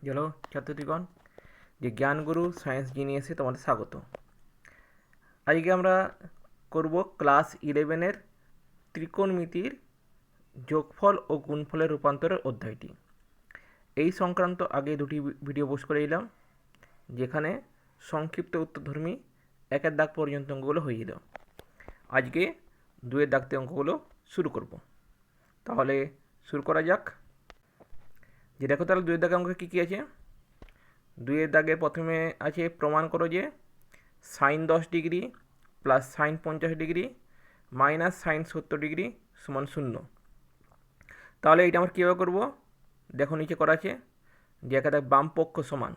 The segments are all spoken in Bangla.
হ্যালো ছাত্রছাত্রীগণ, যে জ্ঞানগুরু সায়েন্স জিনিয়াসে তোমাদের স্বাগত। আজকে আমরা করব ক্লাস 11-এর ত্রিকোণমিতির যোগফল ও গুণফলের রূপান্তরের অধ্যায়টি। এই সংক্রান্ত আগে দুটি ভিডিও পোস্ট করে দিলাম, যেখানে সংক্ষিপ্ত উত্তরধর্মী একের দাগ পর্যন্ত অঙ্কগুলো হয়ে যেত। আজকে দুয়ের দাগতে অঙ্কগুলো শুরু করব। তাহলে শুরু করা যাক। যে দেখো তাহলে দুয়ের দাগে অঙ্ক কী কী আছে। দুইয়ের দাগে প্রথমে আছে প্রমাণ করো যে sine 10 degree plus sine 50 degree minus sine 70 degree সমান 0। তাহলে এটা আমরা কীভাবে করবো, দেখো নিচে করা আছে যে একা দেখ বাম পক্ষ সমান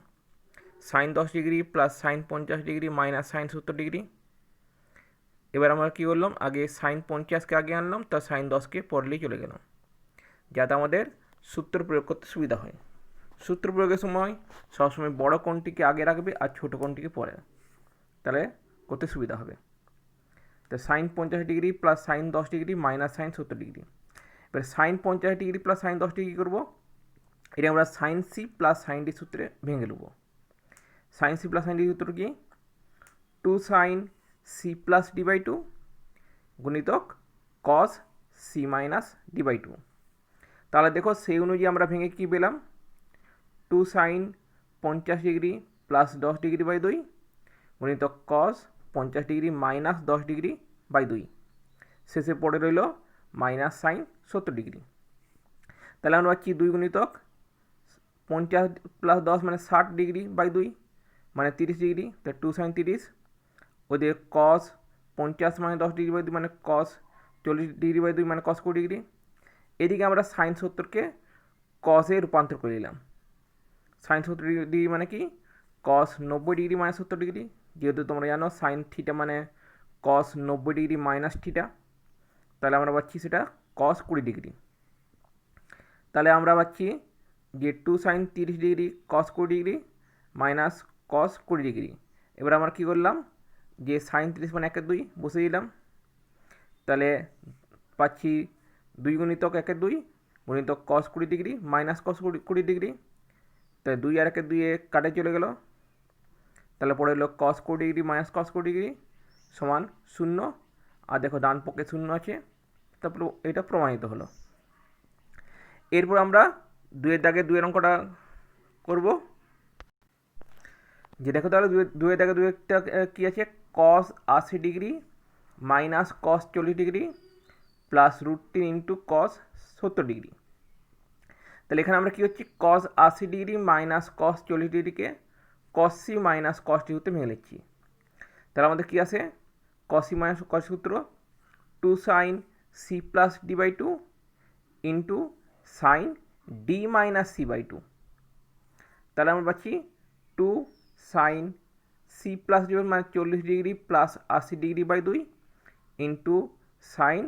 sine 10 degree plus sine 50 degree minus sine 70 degree. এবার আমরা কী করলাম, আগে সাইন 50কে আগে আনলাম, তার সাইন 10কে পরলেই চলে গেলাম, যাতে আমাদের সূত্র প্রয়োগ করতে সুবিধা হয়। সূত্র প্রয়োগের সময় সবসময় বড় কোণটিকে আগে রাখবে আর ছোটো কোণটিকে পরে, তাহলে করতে সুবিধা হবে। তো sine 50 degree plus sine 10 degree minus sine 70 degree. এবার sine 50 degree plus sine 10 degree করবো, এটা আমরা sine C plus sine D সূত্রে ভেঙে নেব। Sine C plus sine d সূত্র কি, 2 sine C plus D by 2 গুণিতক cos C minus D by 2। তাহলে দেখো সেই অনুযায়ী আমরা ভেঙে কী পেলাম, 2 sine 50 degree plus 10 degree by 2 গুণিতক cos 50 degree minus 10 degree by 2, শেষে পড়ে রইল মাইনাস সাইন 70 ডিগ্রি। তাহলে আমরা পাচ্ছি 2 গুণিতক 50 প্লাস 10 মানে 60 ডিগ্রি বাই 2 মানে 30 ডিগ্রি। তো 2 সাইন 30, ওদের কস 50 মানে 10 ডিগ্রি বাই 2 মানে কস 40 ডিগ্রি বাই 2 মানে কস 20 ডিগ্রি। এদিকে আমরা সাইন 70কে কসে রূপান্তর করে নিলাম। সাইন 70 ডিগ্রি মানে কি, কস 90 ডিগ্রি মাইনাস 70 ডিগ্রি, যেহেতু তোমরা জানো সাইন থিটা মানে কস 90 ডিগ্রি মাইনাস থিটা, তাহলে আমরা পাচ্ছি সেটা কস 20 ডিগ্রি। তাহলে আমরা পাচ্ছি যে 2 sine 30 degree cos 20 degree minus cos 20 degree. এবার আমরা কী করলাম, যে সাইন 30 মানে 1 2 বসে দিলাম, তাহলে পাচ্ছি 2 গুণিতক 1 2 গুণিতক কস 20 ডিগ্রি মাইনাস কস 20 ডিগ্রি। তাই 2 আর 1 2 কাটে চলে গেল, তাহলে পড়ে এলো কস 20 ডিগ্রি মাইনাস কস 20 ডিগ্রি সমান 0। আর দেখো ডান পক্ষে 0 আছে, তারপরে এটা প্রমাণিত হলো। এরপর আমরা দুয়ের দাগে দুয়ের অঙ্কটা করব। যে দেখো তাহলে দুয়ের দাগে দুয়েরটা কী আছে, cos 80 degree minus cos 40 degree plus √3 into cos 70 degree. তাহলে এখানে আমরা কী হচ্ছে, কস 80 ডিগ্রি মাইনাস কস 40 ডিগ্রিকে cos C minus cos d হতে ভেঙে নিচ্ছি। তাহলে আমাদের কী আসে, কস সি মাইনাস কস সূত্র 2 sine C plus D by 2 into sine D minus C by 2। তাহলে আমরা পাচ্ছি 2 সাইন সি প্লাস ডি মানে 40 degree plus 80 degree by 2 into sine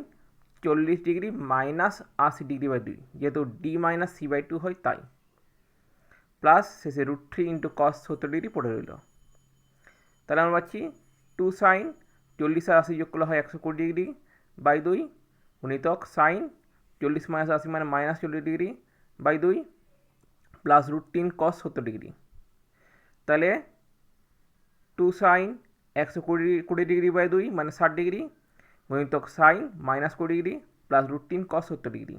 40 degree minus 80 degree by 2, যেহেতু ডি মাইনাস সি বাই 2 হয় তাই, প্লাস শেষে √3 ইন্টু কস 70 ডিগ্রি পড়ে রইল। তাহলে আমরা পাচ্ছি 2 সাইন 40 আর 80 যোগ করলে হয় 120 ডিগ্রি বাই 2 গুণিতক সাইন 40 মাইনাস 80 মানে minus 40 degree by 2 plus √3 cos 70 degree. তাহলে 2 সাইন 120 ডিগ্রি বাই 2 মানে 60 ডিগ্রি গুণিতক sine minus 20 degree plus √3 cos 70 degree.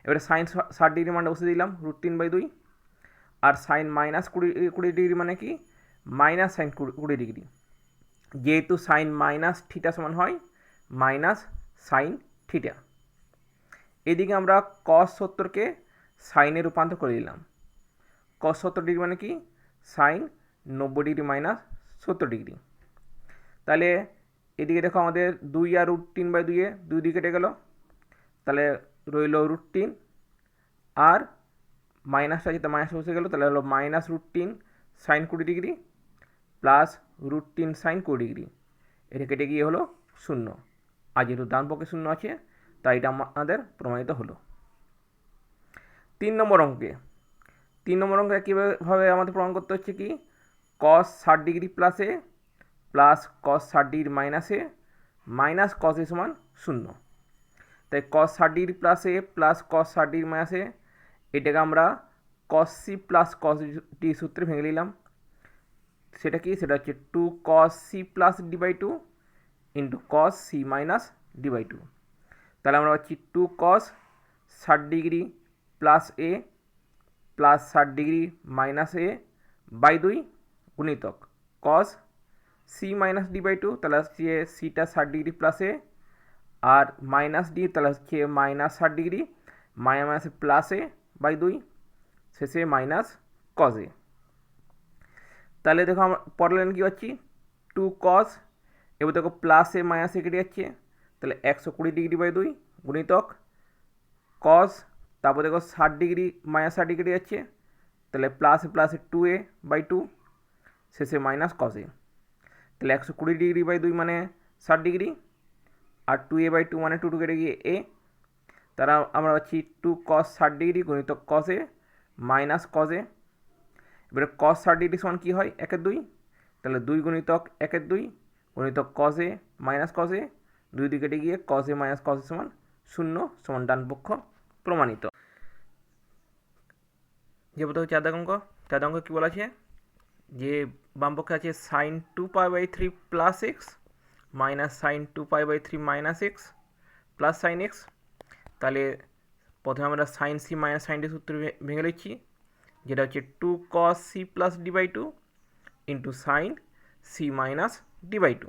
এবারে সাইন 60 ডিগ্রি মানে বসে দিলাম √3 বাই 2, আর সাইন মাইনাস 20 ডিগ্রি মানে কি, মাইনাস সাইন 20 ডিগ্রি, যেহেতু সাইন মাইনাস থিটা সমান হয় মাইনাস সাইন থিটা। এদিকে আমরা কস 70কে সাইনে রূপান্তর করে দিলাম। কস 70 ডিগ্রি মানে কি, সাইন 90 ডিগ্রি মাইনাস 70 ডিগ্রি। তাহলে এদিকে দেখো আমাদের 2 আর √3 বাই 2 2 দিকে কেটে গেল, তাহলে রইল √3 আর মাইনাসটা যেটা মাইনাস বসে গেল, তাহলে হলো minus √3 sine 20 degree plus √3 sine 20 degree. এটা কেটে গিয়ে হলো 0, আর যেহেতু ডান পক্ষে 0 আছে তাই এটা আমাদের প্রমাণিত হলো। 3 নম্বর অঙ্কে কীভাবে আমাদের প্রমাণ করতে হচ্ছে কি, cos 60 degree plus A plus cos 60 degree minus A minus cos A সমান 0। তাই cos 60 degree plus A plus cos 60 degree minus A, এটাকে আমরা cos C plus cos D সূত্রে ভেঙে নিলাম। সেটা কি, সেটা হচ্ছে 2 cos C plus D by two into cos C minus D by two. তাহলে আমরা পাচ্ছি 2 cos 60 degree plus A plus 60 degree minus A by 2 গুণিতক cos C minus D by two, তাহলে হচ্ছে সিটা 60 ডিগ্রি প্লাস এ আর মাইনাস ডি, তাহলে হচ্ছে minus 60 degree minus plus A by 2 শেষে মাইনাস কস এ। তাহলে দেখো আমরা পরের লাইন কী পাচ্ছি, 2 cos, এবার দেখো প্লাস এ মাইনাস এ কেটে যাচ্ছে, তাহলে 120 ডিগ্রি বাই 2 গুণিতক কস, তারপর দেখো 60 ডিগ্রি মাইনাস 60 ডিগ্রি যাচ্ছে, তাহলে প্লাস প্লাস 2a বাই 2 শেষে মাইনাস কস এ। তাহলে 120 ডিগ্রি বাই 2 মানে 60 ডিগ্রি আর 2a বাই 2 মানে 2 কেটে গিয়ে এ। তারা আমরা পাচ্ছি 2 cos 60 ডিগ্রি গুণিতক কস এ মাইনাস কস এ। এবারে cos 60 ডিগ্রি সমান কী হয়, 1/2, তাহলে 2 গুণিতক 1/2 গুণিতক কস এ মাইনাস কস এ, 2 দিকে কেটে গিয়ে কস এ মাইনাস কস এ সমান 0 সমান ডান পক্ষ প্রমাণিত। যেহেতু 4 অঙ্ক কী বলা আছে, যে বাম পক্ষে আছে sine 2π/3 plus x minus sine 2π/3 minus x plus sine x. তাহলে প্রথমে আমরা sine C minus sine d সূত্র ভেঙে নিচ্ছি, যেটা হচ্ছে 2 cos C plus D by two into sine C minus D by two.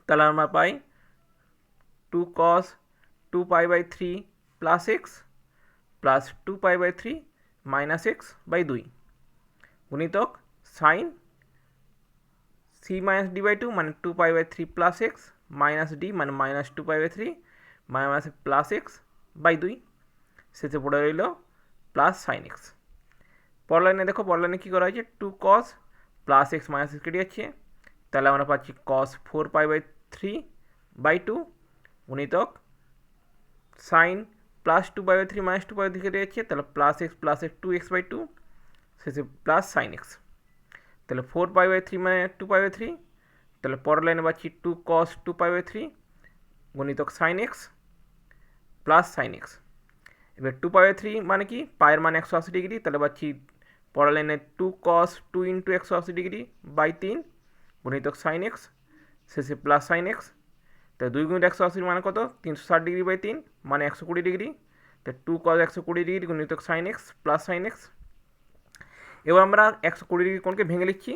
তাহলে আমরা পাই 2 cos 2π/3 plus x plus 2π/3 minus x by 2 গুণিতক sine C minus D by two মানে 2π/3 প্লাস এক্স মাইনাস ডি মানে minus 2π/3 minus plus x by 2 শেষে পড়ে রইল প্লাস সাইন এক্স। পরের লাইনে দেখো, পরের লাইনে কী করা হয়েছে, 2 cos plus x minus x কেটে যাচ্ছে, তাহলে আমরা পাচ্ছি cos 4π/3 বাই 2 গুণিতক সাইন প্লাস 2π/3 মাইনাস 2π/3 কেটে যাচ্ছে, তাহলে প্লাস এক্স 2x বাই 2 শেষে প্লাস সাইন এক্স। তাহলে 4π/3 মানে 2π/3, তাহলে পরের লাইনে পাচ্ছি 2 cos 2π/3 গুণিতক sine x plus sine x. এবার 2π/3 মানে কি, পায়ের মান 180 ডিগ্রি, তাহলে পাচ্ছি পরের লাইনে 2 cos 2 ইন্টু 180 ডিগ্রি বাই 3 গুণিতক সাইন এক্স শেষে প্লাস সাইন এক্স। তাহলে 2 গুণিত 180 মানে কত, 360 ডিগ্রি বাই 3 মানে 120 ডিগ্রি, তো 2 cos 120 ডিগ্রি গুণিতক sine x plus sine x. এবার আমরা 120 ডিগ্রি কোণকে ভেঙে লিখছি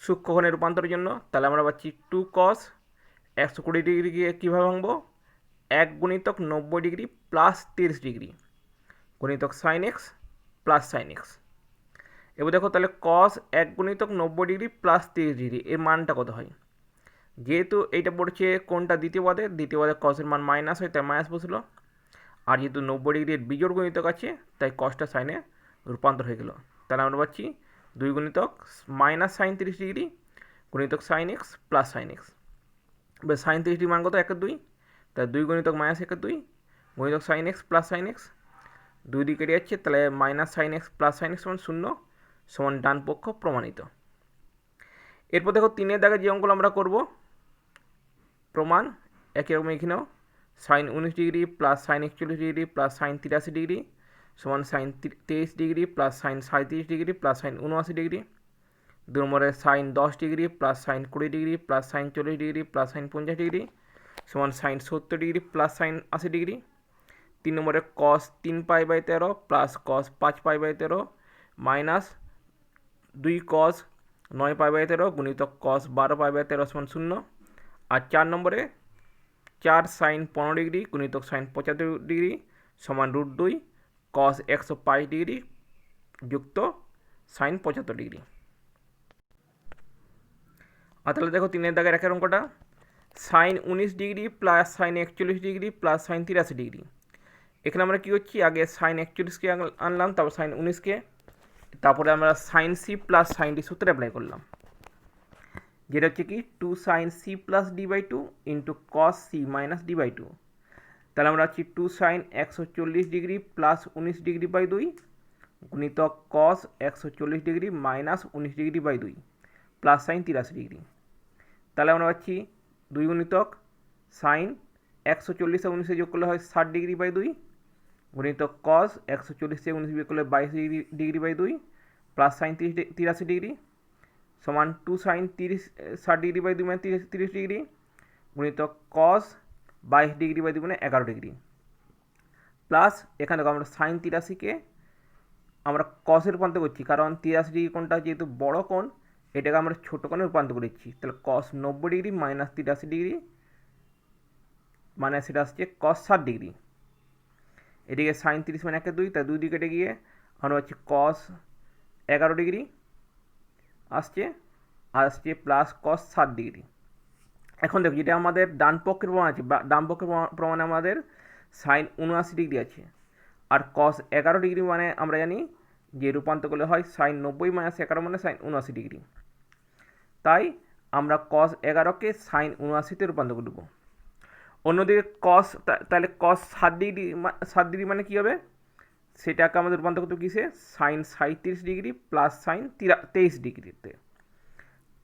সূক্ষ্ম কোণের রূপান্তরের জন্য। তাহলে আমরা পাচ্ছি 2 cos 120 ডিগ্রিকে কীভাবে ভাঙবো, 1 গুণিতক 90 ডিগ্রি প্লাস 30 ডিগ্রি গুণিতক sine x plus sine x. এবার দেখো তাহলে cos 1 গুণিতক 90 ডিগ্রি প্লাস 30 ডিগ্রি এর মানটা কত হয়, যেহেতু এইটা পড়ছে কোনটা দ্বিতীয় পদে কসের মান মাইনাস হয় তাই মাইনাস বসলো, আর যেহেতু 90 ডিগ্রির বিজোড় গুণিতক আছে তাই কসটা সাইনে রূপান্তর হয়ে গেল। তাহলে আমরা পাচ্ছি 2 গুণিতক মাইনাস সাইন 30 ডিগ্রি গুণিতক sine x plus sine x. এবার সাইন 30 ডিগ্রি মান কত, 1/2, তাহলে 2 গুণিতক মাইনাস 1/2 গুণিতক sine x plus sine x, 2 দিকে কেটে যাচ্ছে, তাহলে minus sine x plus sine x সমান 0 সমান ডান পক্ষ প্রমাণিত। এরপর দেখো 3 দাগে যে অঙ্কগুলো আমরা করব প্রমাণ একই রকম এখানেও, sine 19 degree plus sine 41 degree plus sine 83 degree সমান sine 23 degree plus sine 37 degree plus sine 79 degree. 2 নম্বরে sine 10 degree plus sine 20 degree plus sine 40 degree plus sine 50 degree সমান sine 70 degree plus sine 80 degree. 3 নম্বরে cos 3π/13 plus cos 5π/13 minus 2 cos 9π/13 গুণিতক cos 12π/13 সমান 0। আর 4 নম্বরে 4 সাইন 15 ডিগ্রি গুণিতক সাইন 75 ডিগ্রি সমান √2 cos 105 ডিগ্রি যুক্ত সাইন 75 ডিগ্রি। আর তাহলে দেখো 3 দাগের একের অঙ্কটা, sine 19 degree plus sine 41 degree plus sine 83 degree. এখানে আমরা কী হচ্ছি, আগে সাইন 41কে আনলাম, তারপর সাইন 19কে, তারপরে আমরা sine C plus sine D সূত্রে অ্যাপ্লাই করলাম, যেটা হচ্ছে কি 2 sine C plus D by two into cos C minus D by two. তাহলে আমরা হচ্ছি 2 sine 140 degree plus 19 degree by 2 গুণিতক cos 140 degree minus 19 degree by 2 plus sine 83 degree. তাহলে আমরা পাচ্ছি 2 গুণিতক সাইন 140 আর 19 যোগ করলে হয় 60 ডিগ্রি বাই 2 গুণিত কস 140 থেকে 19 বিয়োগ করলে 22 degree by 2 plus sine 83 degree সমান 2 সাইন 60 ডিগ্রি বাই 2 মানে 30 ডিগ্রি গুণিত কস 22 ডিগ্রি বাই 2 মানে 11 ডিগ্রি প্লাস এখানে দেখো আমরা সাইন 83কে আমরা কসে রূপান্তর করছি, কারণ 83 ডিগ্রি কোণটা যেহেতু বড় কোণ, এটাকে আমরা ছোটো কোণে রূপান্তর করেছি। তাহলে কস 90 ডিগ্রি মাইনাস 83 ডিগ্রি মানে সেটা আসছে কস 60 ডিগ্রি। এদিকে সাইন 30 মানে 1 2, তাই 2 দিকে কেটে গিয়ে আমরা হচ্ছে কস 11 ডিগ্রি আসছে প্লাস কস 60 ডিগ্রি। এখন দেখো যেটা আমাদের ডান পক্ষের প্রমাণ আছে, ডান পক্ষের প্রমাণে আমাদের সাইন 79 ডিগ্রি আছে, আর কস 11 ডিগ্রি মানে আমরা জানি যে রূপান্তর করলে হয় সাইন 90 মাইনাস 11 মানে সাইন 79 ডিগ্রি। তাই আমরা কস 11কে সাইন 79তে রূপান্তর করব। অন্যদিকে কস, তাহলে কস 7 ডিগ্রি মানে কী হবে, সেটাকে আমাদের রূপান্তর করতে কিসে, সাইন 37 ডিগ্রি প্লাস সাইন 23 ডিগ্রিতে।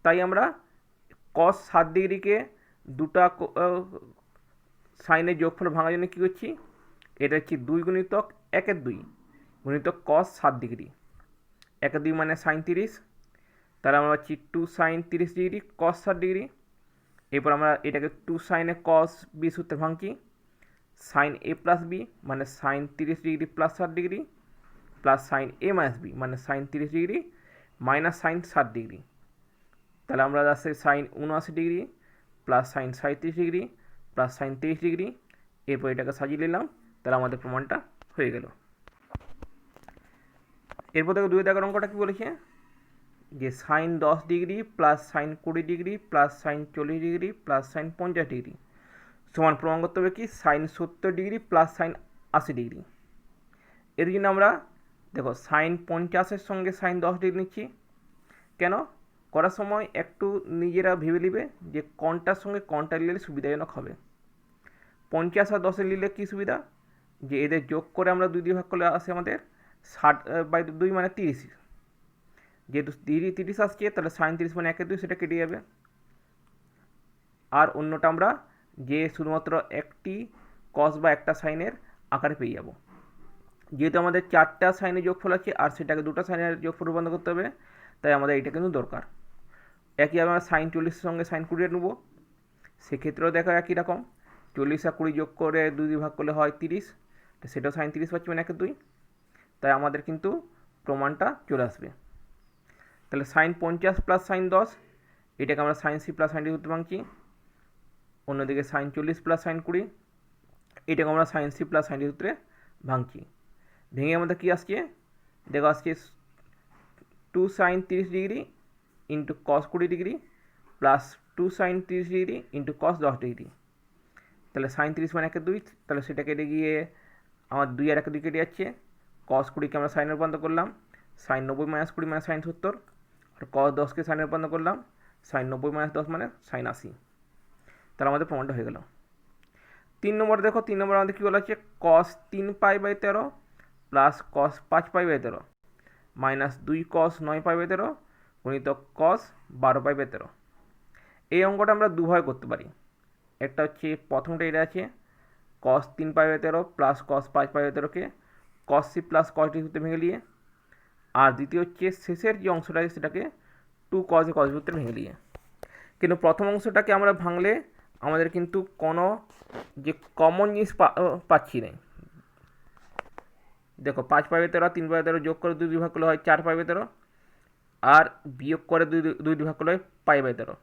তাই আমরা কস 7 ডিগ্রিকে দুটা সাইনের যোগফল ভাঙার জন্য কী করছি, এটা হচ্ছে 2 গুণিতক 1/2 গুণিতক কস 7 ডিগ্রি। 1/2 মানে সাইন 30, তাহলে আমরা পাচ্ছি 2 সাইন 30 ডিগ্রি কস 7 ডিগ্রি। এরপর আমরা এটাকে 2 সাইনে কস বি সূত্রে ভাঙছি, সাইন এ প্লাস বি মানে sine 30 degree plus 7 degree plus sine a minus b মানে sine 30 degree minus sine 7 degree. তাহলে আমরা আসছে sine 79 degree plus sine 37 degree plus sine 23 degree. এরপর এটাকে সাজিয়ে নিলাম, তাহলে আমাদের প্রমাণটা হয়ে গেল। এরপর দেখো 2 দাগের অঙ্কটা কী বলেছে, যে sine 10 degree plus sine 20 degree plus sine 40 degree plus sine 50 degree সমান প্রমাণ করতে হবে কি sine 70 degree plus sine 80 degree. এর জন্য আমরা দেখো সাইন 50-এর সঙ্গে সাইন 10 ডিগ্রি নিচ্ছি। কেন করার সময় একটু নিজেরা ভেবে নিবে যে কোনটার সঙ্গে কোনটা নিলে সুবিধাজনক হবে। 50 আর 10 নিলে কী সুবিধা, যে এদের যোগ করে আমরা 2 দিয়ে ভাগ করলে আসে আমাদের 60/2 মানে 30। যেহেতু 30 আসছে, তাহলে সাইন 30 মানে 1/2 সেটা কেটে যাবে। আর অন্যটা আমরা যে শুধুমাত্র একটি কস বা একটা সাইনের আকারে পেয়ে যাব। যেহেতু আমাদের 4টা সাইনের যোগফল আছে আর সেটাকে 2টা সাইনের যোগফল রূপান্তর করতে হবে, তাই আমাদের এটা কিন্তু দরকার। একই আমরা সাইন 40-এর সঙ্গে সাইন 20 নেব, সেক্ষেত্রেও দেখো একই রকম 40 আর 20 যোগ করে 2 দিয়ে ভাগ করলে হয় 30, সেটাও সাইন 30 পাচ্ছি মানে 1/2। তাই আমাদের কিন্তু প্রমাণটা চলে আসবে। তাহলে সাইন 50 প্লাস সাইন 10, এটাকে আমরা sine C plus sine D সূত্রে ভাঙছি। অন্যদিকে সাইন 40 প্লাস সাইন 20, এটাকে আমরা sine C plus sine D সূত্রে ভাঙছি। ভেঙে আমাদের কী আসছে, দেখো আসছে 2 sine 30 degree into cos 20 degree plus 2 sine 30 degree into cos 10 degree. তাহলে সাইন 30 মানে 1/2, তাহলে সেটা কেটে গিয়ে আমার 2 আর 1/2 কেটে যাচ্ছে। কস 20কে আমরা সাইনে রূপান্তর করলাম, সাইন 90 মাইনাস 20 মানে সাইন 70, আর কস 10কে সাইনে রূপান্তর করলাম, সাইন 90 মাইনাস 10 মানে সাইন 80। তাহলে আমাদের প্রমাণটা হয়ে গেল। 3 নম্বর দেখো, 3 নম্বর আমাদের কী বলা হচ্ছে, কস 3π/13 প্লাস কস 5π/13 মাইনাস 2 কস 9π/13 গুণিত কস 12π/13। এই অঙ্কটা আমরা দুভাবে করতে পারি। একটা হচ্ছে প্রথমটা এটা আছে কস 3π/13 প্লাস কস 5π/13কে cos C plus cos D সূত্রে ভেঙে নিয়ে, আর দ্বিতীয় হচ্ছে শেষের যে অংশটা আছে সেটাকে 2 কস এ কস সূত্রে ভেঙে নিয়ে। কিন্তু প্রথম অংশটাকে আমরা ভাঙলে আমাদের কিন্তু কোনো যে কমন জিনিস পাচ্ছি না। দেখো 5π/13 আর 3π/13 যোগ করে 2 ভাগ করলে হয় 4π/13, আর বিয়োগ করে 2 ভাগ করলে হয় π/13।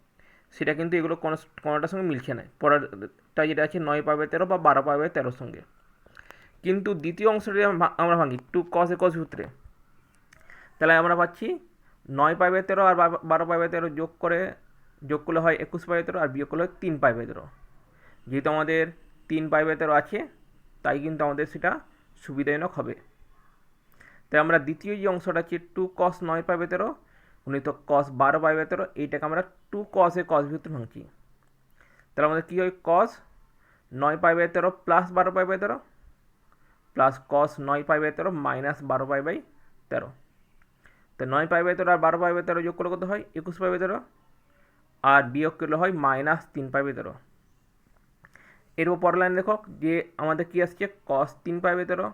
সেটা কিন্তু এগুলো কোনোটার সঙ্গে মিলছে না। পরেরটা যেটা আছে 9π/13 বা 12π/13 সঙ্গে। কিন্তু দ্বিতীয় অংশটি আমরা ভাঙি 2 cos এ cos সূত্রে, তাহলে আমরা পাচ্ছি 9π/13 আর 12π/13 যোগ করলে হয় 21π/13 আর বিয়োগ করলে হয় 3π/13। যেহেতু আমাদের 3π/13 আছে, তাই কিন্তু আমাদের সেটা সুবিধাজনক হবে। তাই আমরা দ্বিতীয় যে অংশটা আছে 2 cos 9π/13 গুণিত cos 12π/13, এইটাকে আমরা 2 cos এ cos সূত্রে ভাঙছি। তাহলে আমাদের কী হয়, cos 9π/13 প্লাস 12π/13 প্লাস cos 9π/13 মাইনাস 12π/13। তো 9π/13 আর 12π/13 যোগ করলে কত হয় 21π/13, আর বিয়োগ করলে হয় মাইনাস 3π/13। এরপর পরের লাইন দেখো যে আমাদের কী আসছে cos 3π/13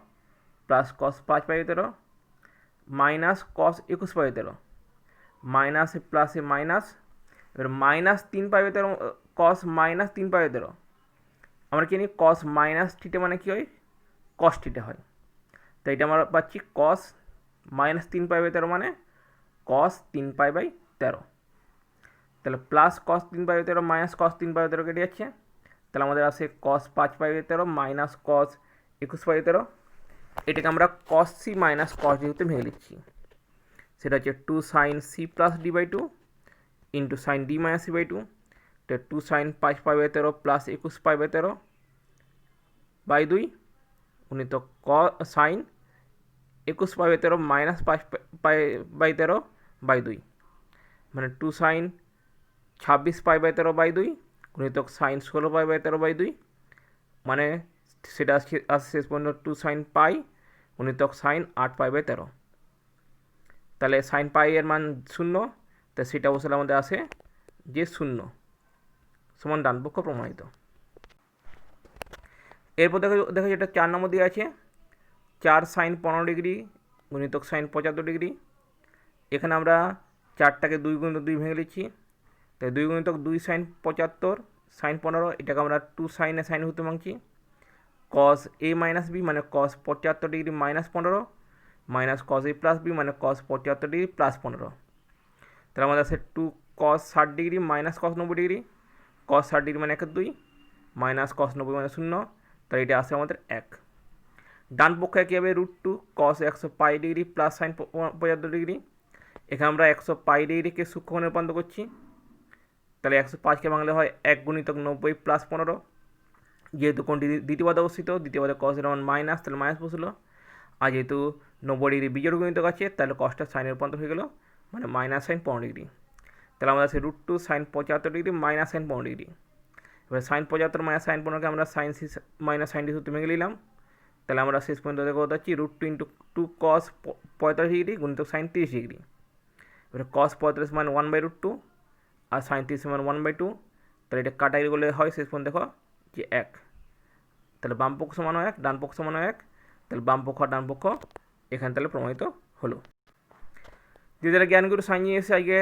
plus cos 5/13 minus cos 21/13 minus প্লাসে মাইনাস, এবার মাইনাস 3/13 কস মাইনাস 3/13 আমরা কি জানি কস মাইনাস থিটা মানে কী হয়, কস থিটা হয়। তো এটা আমরা পাচ্ছি কস মাইনাস 3/13 মানে কস 3π/13। তাহলে প্লাস কস 3/13 মাইনাস কস 3/13 কেটে যাচ্ছে, তাহলে আমাদের আসে কস 5/13 মাইনাস কস 21/13। এটাকে আমরা কস সি মাইনাস কস ডিতে ভেঙে লিখছি, সেটা হচ্ছে 2 সাইন সি প্লাস ডি/2 ইন্টু সাইন ডি মাইনাস সি/2। তো 2 সাইন 5π/13 প্লাস 21π/13/2 গুণিত সাইন 21π/13 মাইনাস 5π/13/2 মানে 2 সাইন 26π/13/2 গুণিতক সাইন 16π/13/2 মানে সেটা আসছে শেষ পর্যন্ত 2 সাইন পাই গুণিতক সাইন 8π/13। তাহলে সাইন পাই এর মান 0, তাই সেটা বসালে আমাদের আসে যে 0 সমান ডান পক্ষ প্রমাণিত। এরপর দেখো যেটা 4 নম্বর দিয়ে আছে 4 সাইন 15 ডিগ্রি গুণিতক সাইন 75 ডিগ্রি। এখানে আমরা 4টাকে 2 গুণিতক 2 ভেঙে নিচ্ছি, তাই 2 গুণিতক 2 সাইন 75 সাইন 15, এটাকে আমরা 2 সাইনে সাইন হতে ভাঙছি। কস এ মাইনাস বি মানে কস 75 ডিগ্রি মাইনাস 15 মাইনাস কস এ প্লাস বি মানে কস 75 ডিগ্রি প্লাস 15। তাহলে আমাদের আছে 2 কস 60 ডিগ্রি মাইনাস কস 90 ডিগ্রি, কস 60 ডিগ্রি মানে 1/2 মাইনাস কস 90 মানে 0, তাহলে এটা আসে আমাদের 1। ডান পক্ষে কী হবে √2 কস 100π ডিগ্রি প্লাস সাইন 75 ডিগ্রি। এখানে আমরা 100π ডিগ্রিকে সূক্ষ্মকোণে রূপান্তর করছি, তাহলে 105কে ভাঙলে হয় 1 গুণিতক 90 প্লাস 15। যেহেতু কোণটি দ্বিতীয় পদে অবস্থিত, দ্বিতীয় পদে কসের মান মাইনাস, তাহলে মাইনাস বসলো। আর যেহেতু 90 ডিগ্রি বিজোড় গুণিতক আছে, তাহলে কসটা সাইনে রূপান্তর হয়ে গেল মানে মাইনাস সাইন 15 ডিগ্রি। তাহলে আমাদের আছে √2 sine 75 degree minus sine 15 degree. এবার সাইন 75 মাইনাস সাইন 15কে আমরা sine C minus sine D সূত্রে ভেঙে নিলাম, তাহলে আমরা শেষ পর্যন্ত দেখো হচ্ছে √2 ইন্টু 2 কস 45 ডিগ্রি গুণিতক সাইন 30 ডিগ্রি। এবার কস 45 মান 1/√2 আর সাইন 30 মান 1/2, তাহলে এটা কাটাকাটি করলে হয় শেষ পর্যন্ত দেখো যে 1। তাহলে বাম পক্ষ সমান 1 ডান পক্ষ সমান 1, তাহলে বাম পক্ষ আর ডান পক্ষ এখানে তাহলে প্রমাণিত হলো। যদি তাহলে জ্ঞানগুরু সাইন এসে আজকে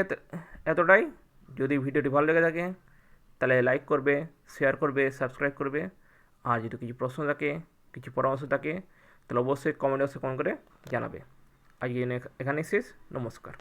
এতটাই। যদি ভিডিওটি ভালো লেগে থাকে তাহলে লাইক করবে, শেয়ার করবে, সাবস্ক্রাইব করবে। আর যদি কিছু প্রশ্ন থাকে, কিছু পরামর্শ থাকে তাহলে অবশ্যই কমেন্ট বক্সে কমেন্ট করে জানাবে। আজকে এখানে শেষ, নমস্কার।